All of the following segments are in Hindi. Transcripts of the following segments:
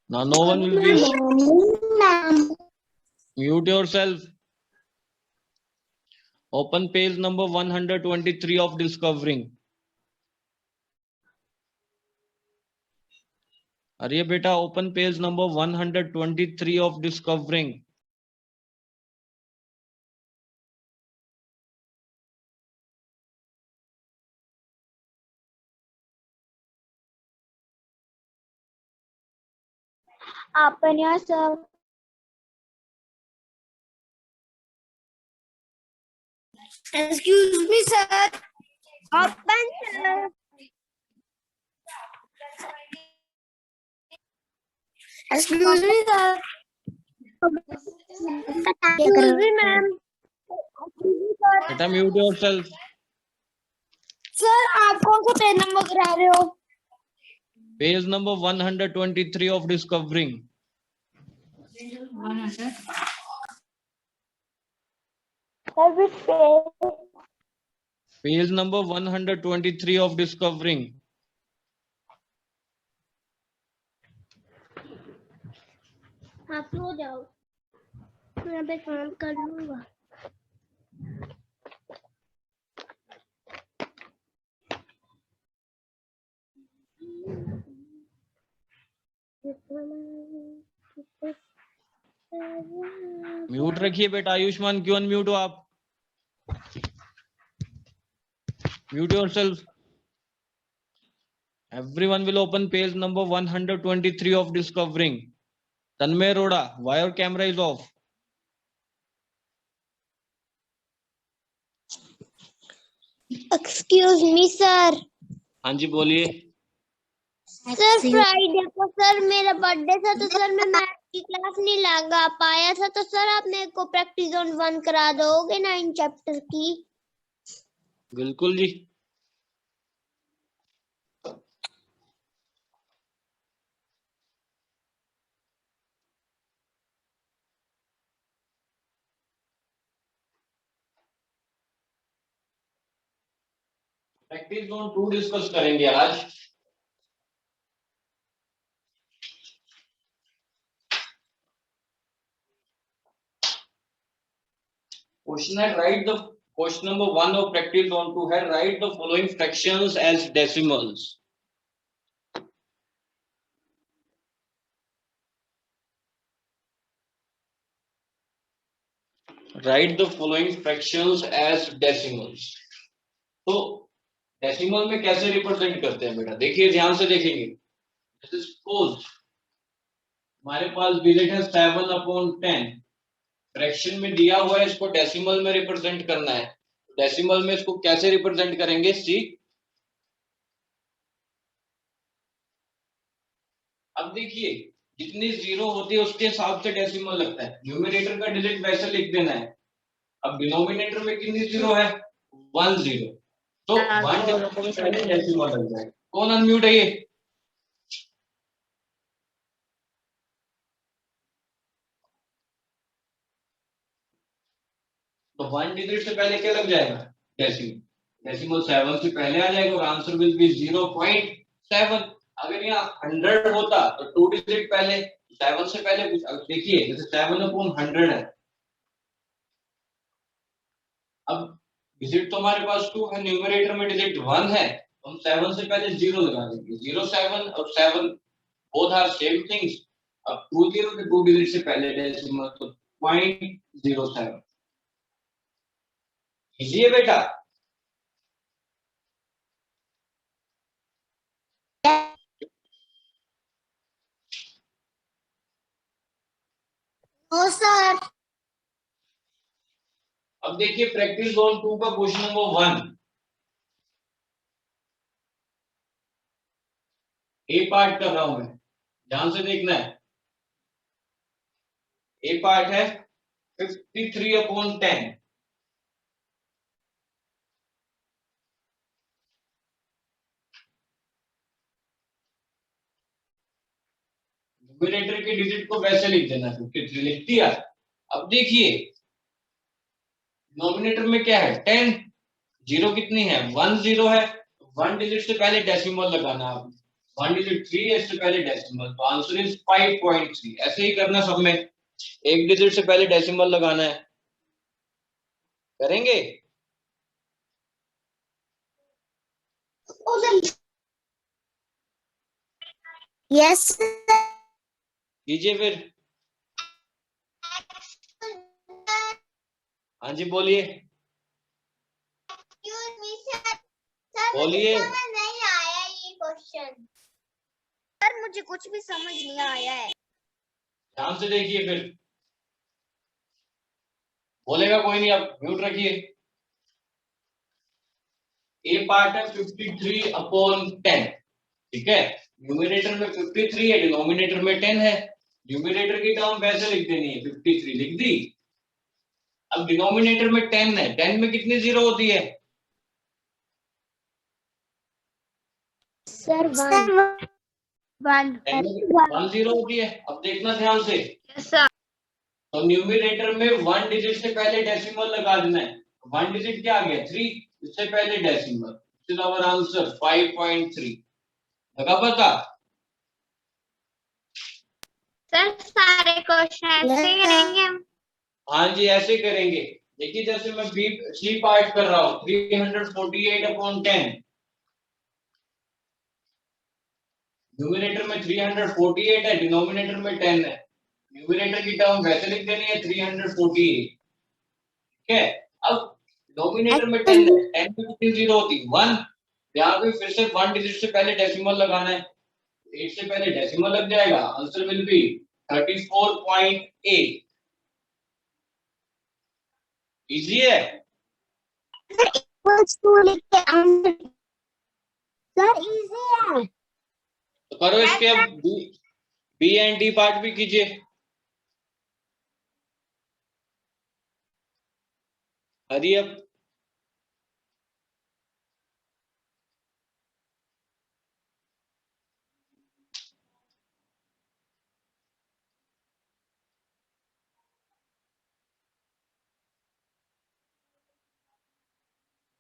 Now no one will be. Mute yourself. Open page number 123 of discovering. अरे बेटा open page number 123 of discovering. Open yourself. Excuse me, sir. Open, sir. Excuse me, sir. Excuse me, ma'am. बेटा mute yourself. Sir, आप कौन सा पेज नंबर करा रहे हो? Page number 123 of discovering. 100. Sir, which page? Page number 123 of discovering. आप सो जाओ, मैं यहाँ पे काम कर लूंगा। म्यूट रखिए बेटा आयुष्मान, क्यों अनम्यूट हो आप? Mute yourself. Everyone will open page number 123 of discovering. Tanmay Roda, why your camera is off? Excuse me, sir. हाँ जी बोलिए। सर फ्राइडे को सर मेरा बर्थडे था, तो सर मैं मैथ की क्लास नहीं लगा पाया था, तो सर आप मेरे को प्रैक्टिस जोन 1 करा दोगे 9 चैप्टर की? बिल्कुल जी। प्रैक्टिस जोन 2 डिस्कस करेंगे आज। क्वेश्चन है right the question number 1 of practice zone 2 है write the following fractions as decimals. Write the following fractions as decimals. तो डेसिमल में कैसे रिप्रेजेंट करते हैं बेटा? देखिए ध्यान से देखेंगे। जैसे सपोज हमारे पास डिजिट है 7/10, फ्रैक्शन में दिया हुआ है, इसको डेसिमल में रिप्रेजेंट करना है। डेसिमल में इसको कैसे रिप्रेजेंट करेंगे? सी, अब देखिए जितनी जीरो होती है उसके हिसाब से डेसिमल लगता है। न्यूमरेटर का डिजिट वैसे लिख देना है। अब डिनोमिनेटर में कितनी जीरो है? 1 0, तो 1 डेसिमल लग जाएगा। कौन अनम्यूट है ये? तो 1 डिजिट से पहले क्या लग जाएगा? डेसिमल। डेसिमल 7 से पहले आ जाएगा और आंसर विल बी 0.7। अगर यहाँ 100 होता तो 2 डिजिट पहले, 7 से पहले कुछ। अब देखिए जैसे 7/100 है, अब डिजिट तो हमारे पास 2 है, न्यूमरेटर में डिजिट 1 है, तो हम 7 से पहले 0 लगा देंगे। 0 7 और 7 बोथ आर सेम थिंग्स। अब 2 0 के 2 डिजिट से पहले डेसिमल, तो 0.07। इजी है बेटा। No sir. अब देखिए प्रैक्टिस जोन 2 का क्वेश्चन नंबर 1, ए पार्ट कर रहा हूं मैं, ध्यान से देखना है। ए पार्ट है 53/10, न्यूमरेटर के डिजिट को वैसे लिख देना, 53 लिख दिया। अब देखिए डिनोमिनेटर में क्या है? 10, जीरो कितनी है? 1 0 है, 1 डिजिट से पहले डेसिमल लगाना। आप 1 डिजिट 3 है, इससे पहले डेसिमल, तो आंसर इज 5.3। ऐसे ही करना सब में, एक डिजिट से पहले डेसिमल लगाना है। करेंगे? यस कीजिए फिर। हाँ जी बोलिए। बोलिए। नहीं आया ये क्वेश्चन। सर मुझे कुछ भी समझ नहीं आया है। ध्यान से देखिए फिर। बोलेगा कोई नहीं, आप म्यूट रखिए। ए पार्ट है 53/10, ठीक है। न्यूमरेटर में 53 है, डिनोमिनेटर में 10 है। न्यूमरेटर की टर्म वैसे लिख देनी है, 53 लिख दी। अब डिनोमिनेटर में 10 है, 10 में कितनी जीरो होती है? सर 1 1 जीरो होती है। अब देखना ध्यान से। तो न्यूमरेटर में 1 डिजिट से पहले डेसिमल लगा देना है। 1 डिजिट क्या आ गया? 3, इससे पहले डेसिमल, इज आवर आंसर 5.3। लगा पता? सर सारे क्वेश्चन ऐसे करेंगे हम? हाँ जी ऐसे करेंगे। देखिए जैसे मैं बी सी पार्ट कर रहा हूँ, 348/10। न्यूमरेटर में 348 है, डिनोमिनेटर में 10 है। न्यूमरेटर की टर्म वैसे लिख देनी है 348, ठीक है। अब डिनोमिनेटर में 10 है, 10 में कितनी जीरो होती है? 1। यहाँ पे फिर से 1 डिजिट से पहले डेसिमल लगाना है, 8 से पहले डेसिमल लग जाएगा, आंसर विल बी 34.8। इजी है। सर इजी है। तो करो इसके अब बी एंड डी पार्ट भी कीजिए। हरी अब।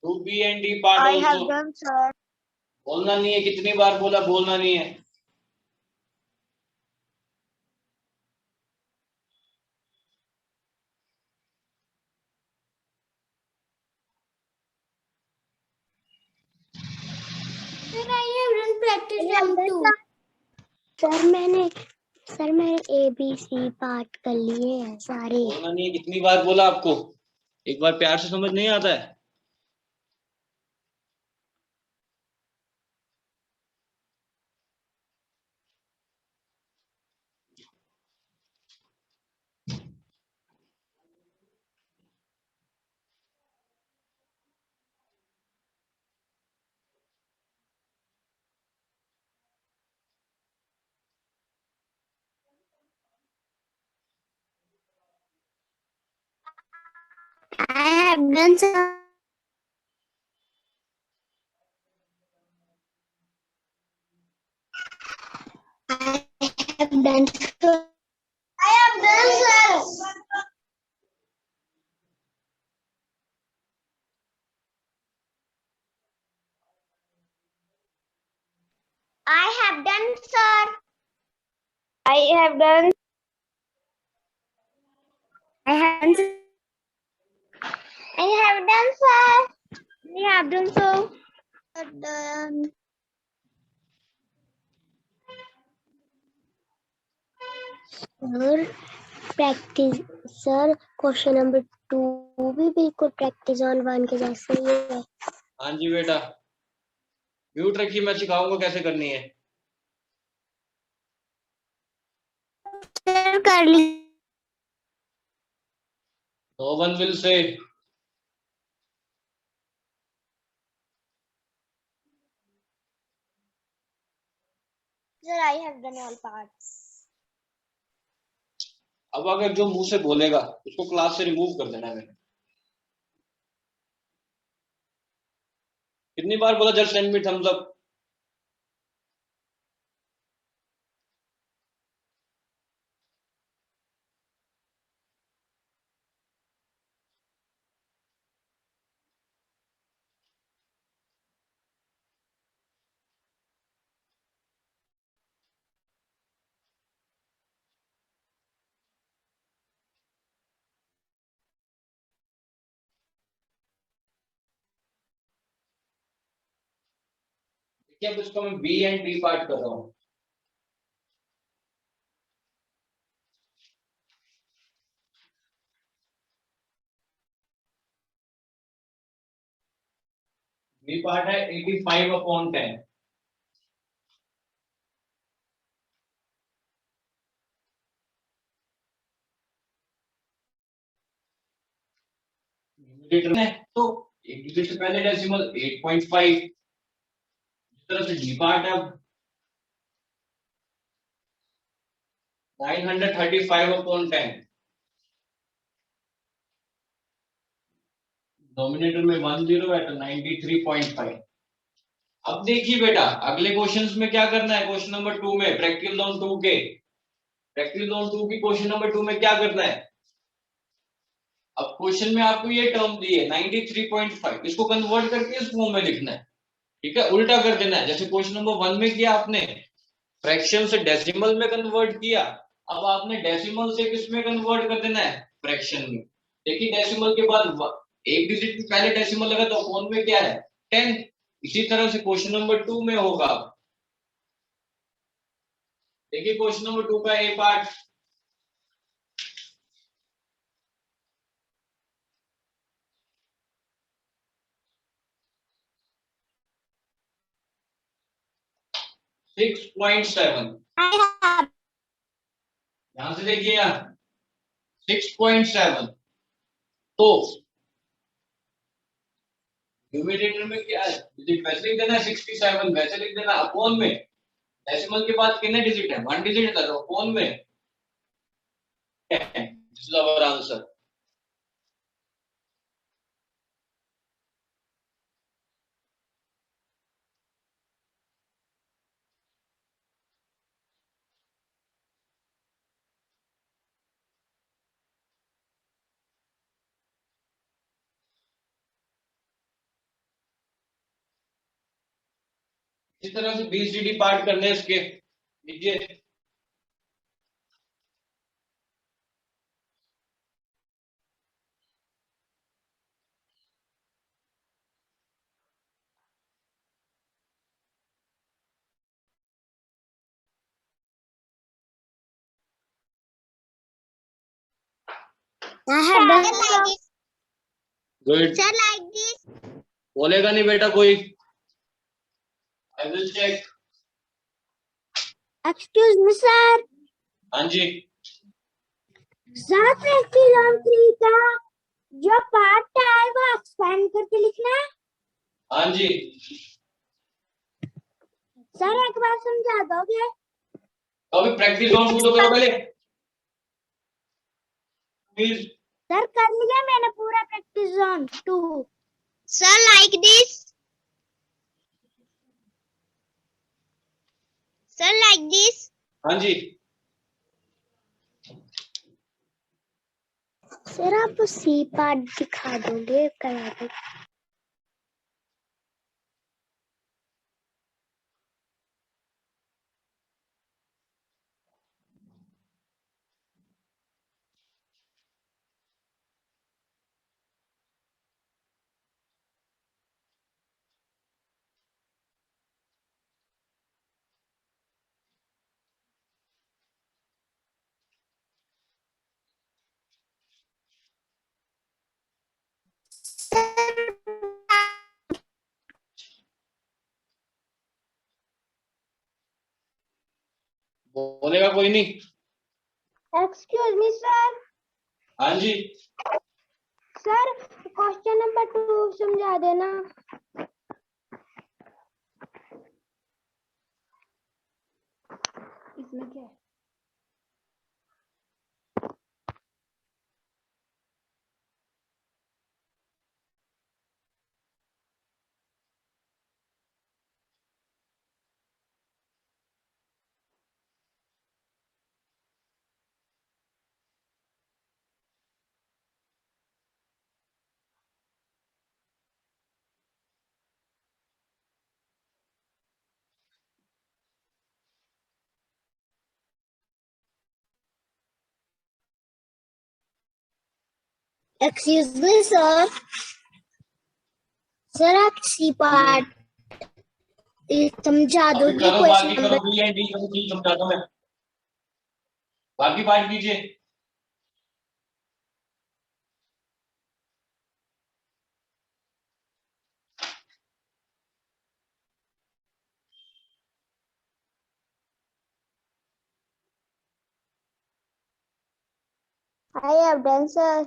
Two B and D part I have also. done, sir. बोलना नहीं है, कितनी बार बोला, बोलना नहीं है। Sir, I have done practice round 2. Sir मैंने ABC पार्ट कर लिए हैं सारे। बोलना नहीं है, कितनी बार बोला आपको? एक बार प्यार से समझ नहीं आता है? I have done, sir. I have done, sir. I have done, sir. I have done, sir. I have done. I have done. I have done, sir. I have done, so. Done. Sir practice, sir question number 2 भी बिल्कुल प्रैक्टिस ऑन 1 के जैसे ही है। हाँ जी बेटा, म्यूट रखिए, मैं सिखाऊंगा कैसे करनी है। सर कर ली। No one will say. Sir, I have done all parts. अब अगर जो मुंह से बोलेगा उसको क्लास से रिमूव कर देना है मैंने। कितनी बार बोला just send me thumbs up? अब इसको मैं बी एंड डी पार्ट कर रहा हूं। बी पार्ट है 85/10। तो एक डिजिट से पहले डेसिमल 8.5। इस तरह से डी पार्ट है 935/10। डोमिनेटर में 10 है तो 93.5। अब देखिए बेटा अगले क्वेश्चंस में क्या करना है। क्वेश्चन नंबर 2 में प्रैक्टिकल जोन 2 के प्रैक्टिकल जोन 2 की क्वेश्चन नंबर 2 में क्या करना है। अब क्वेश्चन में आपको ये टर्म दी है 93.5, इसको कन्वर्ट करके इस फॉर्म में लिखना है। ठीक है, उल्टा कर देना है। जैसे क्वेश्चन नंबर 1 में किया आपने, फ्रैक्शन से डेसिमल में कन्वर्ट किया। अब आपने डेसिमल से किस में कन्वर्ट कर देना है, फ्रैक्शन में। देखिए डेसिमल के बाद एक डिजिट में पहले डेसिमल लगा तो अपॉन में क्या है 10। इसी तरह से क्वेश्चन नंबर 2 में होगा। देखिए क्वेश्चन नंबर 2 का ए पार्ट। सिक्स पॉइंट सेवन, यहां से देखिए यहाँ 6.7। तो न्यूमरेटर में क्या है, डिजिट वैसे लिख देना 67, वैसे लिख देना अपॉन में। डेसिमल के बाद कितने डिजिट है, 1 डिजिट है तो अपॉन में 10। This is our answer. इस तरह से बीसीडी पार्ट करने इसके लीजिए। Good, Sir, like this. बोलेगा नहीं बेटा कोई। I will check. Excuse me, sir. हाँ जी, सर प्रैक्टिस ऑन 3 का जो पार्ट है वो एक्सपेंड करके लिखना है। हाँ जी। सर एक बार समझा दोगे? तो अभी प्रैक्टिस ऑन शुरू तो करो पहले प्लीज। सर कर लिया मैंने पूरा practice on 2। Sir, like this. Sir, like this. हाँ जी, सर आप सी पार्ट दिखा दोगे करा दो। बोलेगा कोई नहीं। Excuse me sir. हाँ जी, सर क्वेश्चन नंबर 2 समझा देना। इसमें क्या है? Excuse me sir. सर आप सी पार्ट समझा दो अभी जी करो, क्वेश्चन बाकी करो, नंबर। बी एंड डी करो, ठीक समझाता हूं मैं, बाकी पार्ट कीजिए। I have done, sir.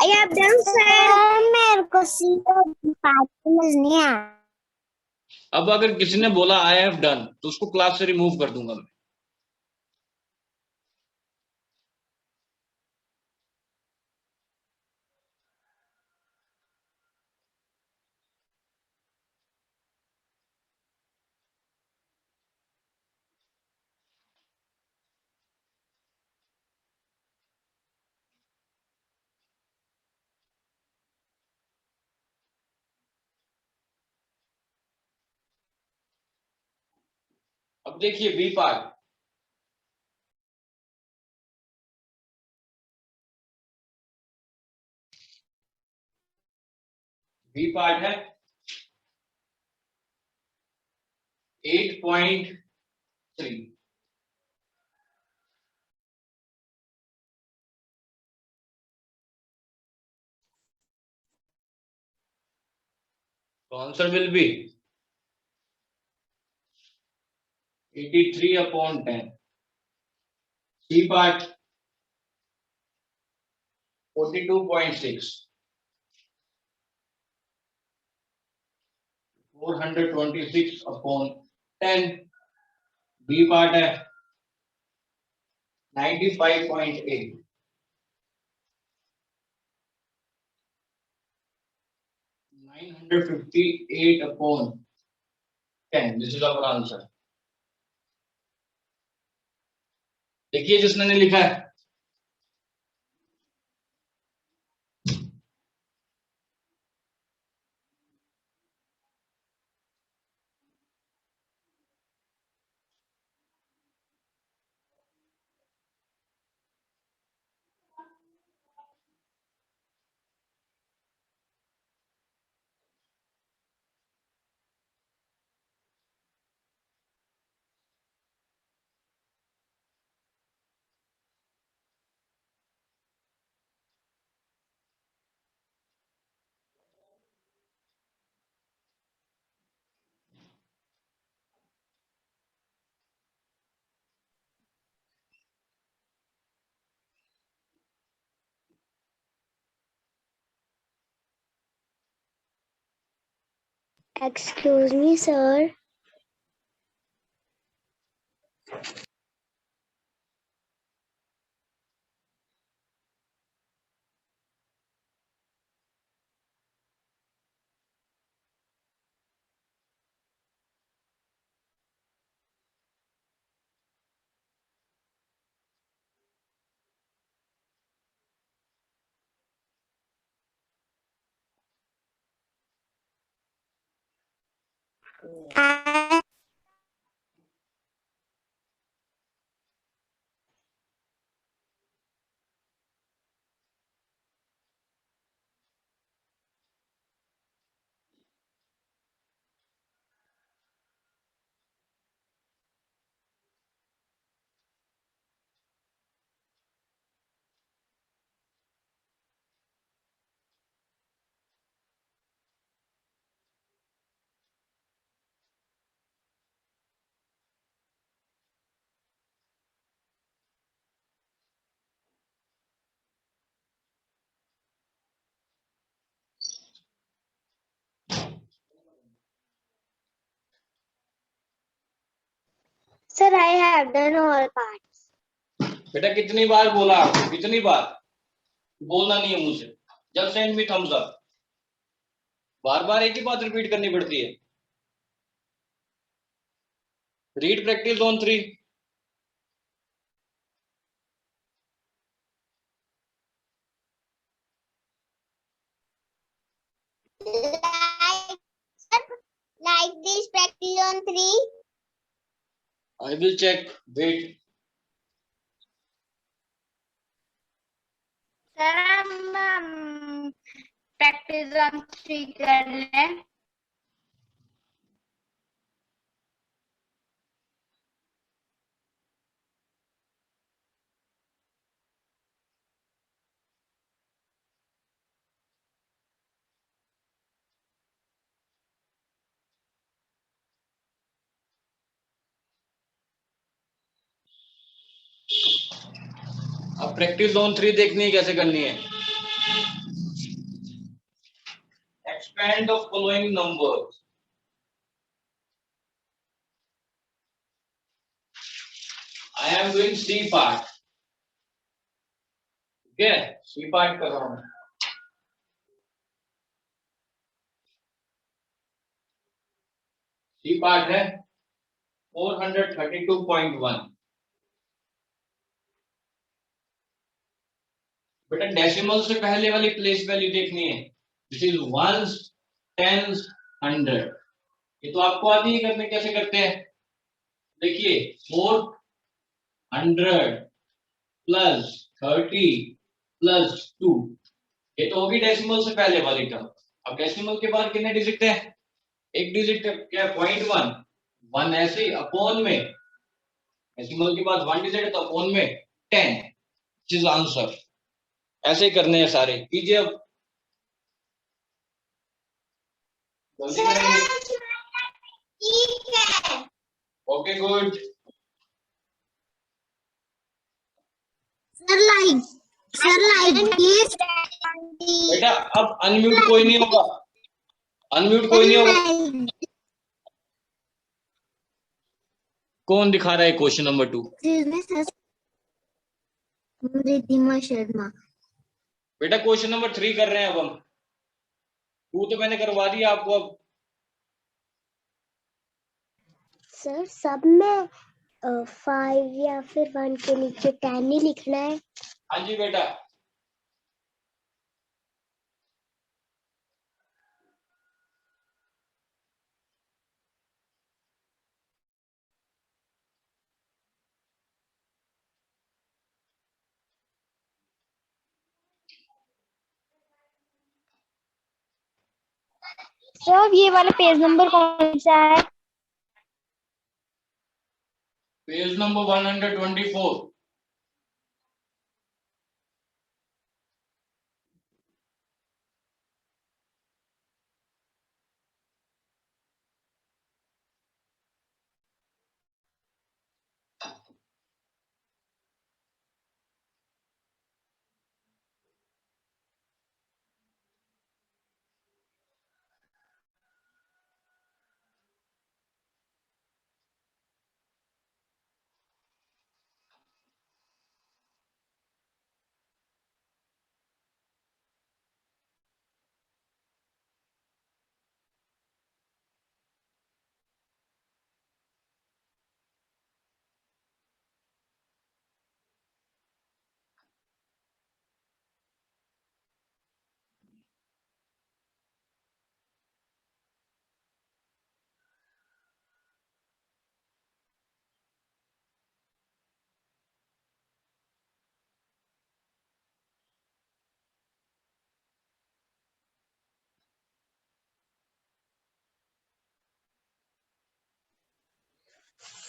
I have done, sir. मेरे को सी का पार्ट समझ नहीं आया। अब अगर किसी ने बोला आई हैव डन तो उसको क्लास से रिमूव कर दूंगा मैं। अब देखिए बी पार्ट, बी पार्ट है 8.3। तो answer will be 83/10। C part 42.6, 426/10। B part है 95.8, 958/10। This is our answer. देखिए जिसने ने लिखा है, Excuse me, sir. Sir, I have done all parts. बेटा कितनी बार बोला आपको, कितनी बार बोलना नहीं है मुझसे। जब सेंड मी थम्स अप, बार बार एक ही बात रिपीट करनी पड़ती है। Read practice on 3। Like this practice on 3. I will check, wait. Sir, practice practice on 3 कर लें। अब प्रैक्टिस ऑन 3 देखनी है कैसे करनी है। Expand the following numbers. I am doing C part. Okay, C part कर रहा हूँ। C part है 432.1। बेटा डेसिमल से पहले वाली प्लेस वैल्यू देखनी है। This is ones, tens, 100। ये तो आपको आती है करने, कैसे करते हैं। देखिए 400 प्लस 30 प्लस 2, ये तो होगी डेसिमल से पहले वाली टर्म। अब डेसिमल के बाद कितने डिजिट है, एक डिजिट क्या, 0.1, 1 ऐसे अपॉन में, डेसिमल के बाद 1 डिजिट है तो अपॉन में 10, दिस इज आंसर। ऐसे करने हैं सारे, कीजिए अब, जल्दी करेंगे। ठीक है okay good. Sir like this. बेटा अब अनम्यूट कोई नहीं होगा, अनम्यूट कोई नहीं होगा। कौन दिखा रहा है क्वेश्चन नंबर 2? रिद्धिमा शर्मा। बेटा क्वेश्चन नंबर 3 कर रहे हैं अब हम। 2 तो मैंने करवा दिया आपको। अब सर सब में 5 या फिर 1 के नीचे 10 ही लिखना है। हाँ जी बेटा, सर ये वाला पेज नंबर कौन सा है? Page number 124।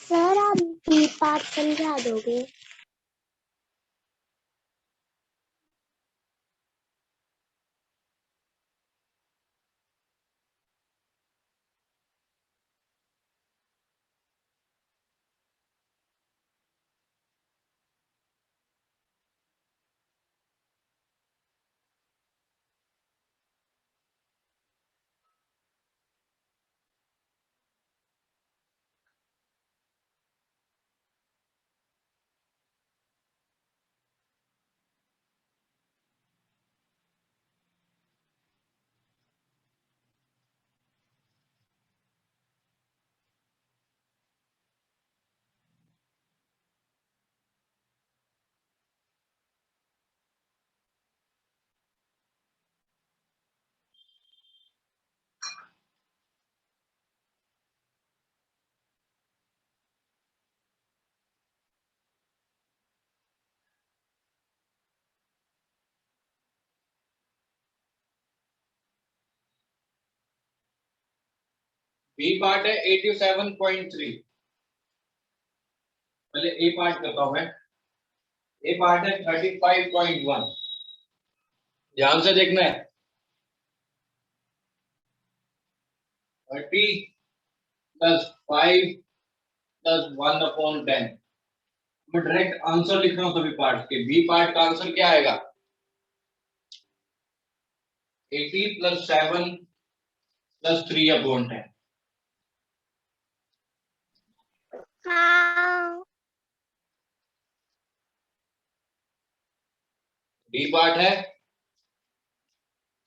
सर आप बी पार्ट समझा दोगे? बी पार्ट है 87.3। पहले ए पार्ट करता हूं मैं। ए पार्ट है 35.1। ध्यान से देखना है। 30 प्लस 5 प्लस 1/10। मैं डायरेक्ट आंसर लिख रहा हूं सभी पार्ट के। बी पार्ट का आंसर क्या आएगा? 80 प्लस 7 प्लस 3/10। हाँ। बी पार्ट है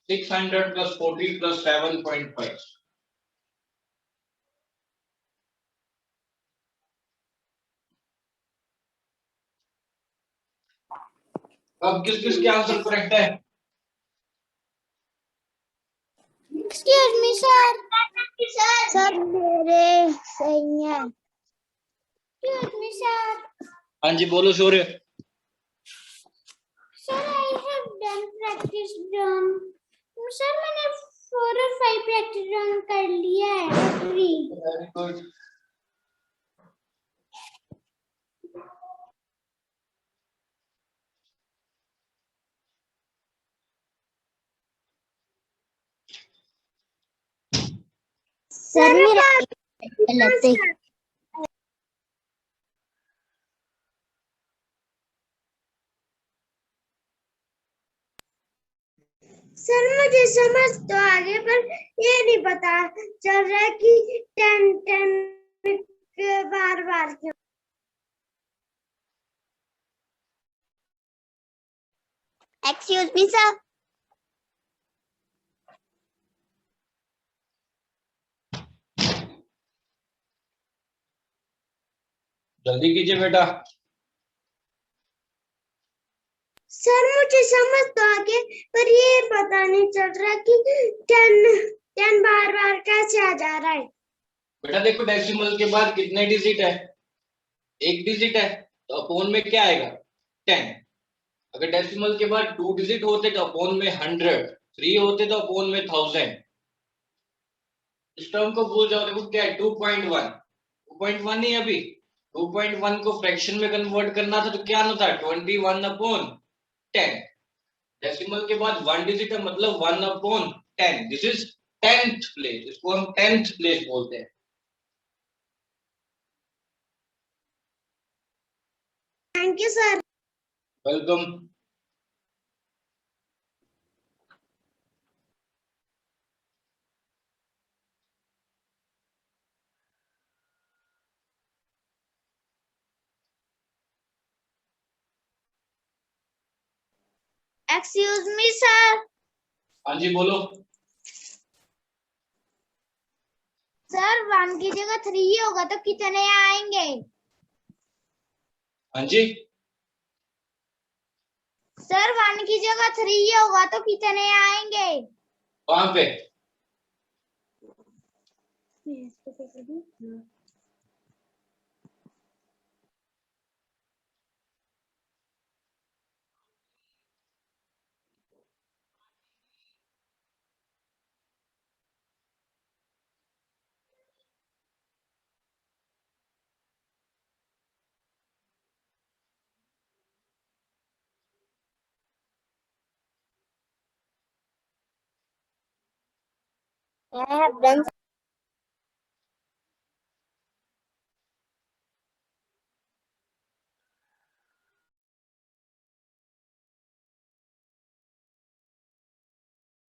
600 प्लस 40 प्लस 7.5। अब किस किस के आंसर करेक्ट है? Excuse me, sir. सर मेरे सही है। Excuse me, sir. हाँ जी बोलो शौर्य। Sir, I have done practice drum. Sir, मैंने 4 और 5 practice drum कर लिया है। 3. Very good. सर मेरा गलत है। सर मुझे समझ तो आ गया पर ये नहीं पता चल रहा है कि 10 बार बार क्यों। Excuse me sir. जल्दी कीजिए बेटा। सर मुझे समझ तो आ गया पर ये पता नहीं चल रहा कि 10 बार बार कैसे आ जा रहा है। बेटा देखो डेसिमल के बाद कितने डिजिट है? एक डिजिट है तो अपोन में क्या आएगा? 10। अगर डेसिमल के बाद 2 डिजिट होते तो अपोन में 100, 3 होते तो अपोन में 1000। इस टर्म को भूल जाओ। देखो क्या है 2.1। 2.1 ही अभी 2.1 को फ्रैक्शन में कन्वर्ट करना था तो क्या आना था? 21/10। डेसिमल के बाद 1 डिजिट है मतलब 1/10। This is 10th place. इसको हम 10th प्लेस बोलते हैं। Thank you sir. Welcome. Excuse me sir. हाँ जी बोलो। सर 1 की जगह 3 होगा तो कितने आएंगे? हाँ जी सर 1 की जगह 3 होगा तो कितने आएंगे? वहां पे I have done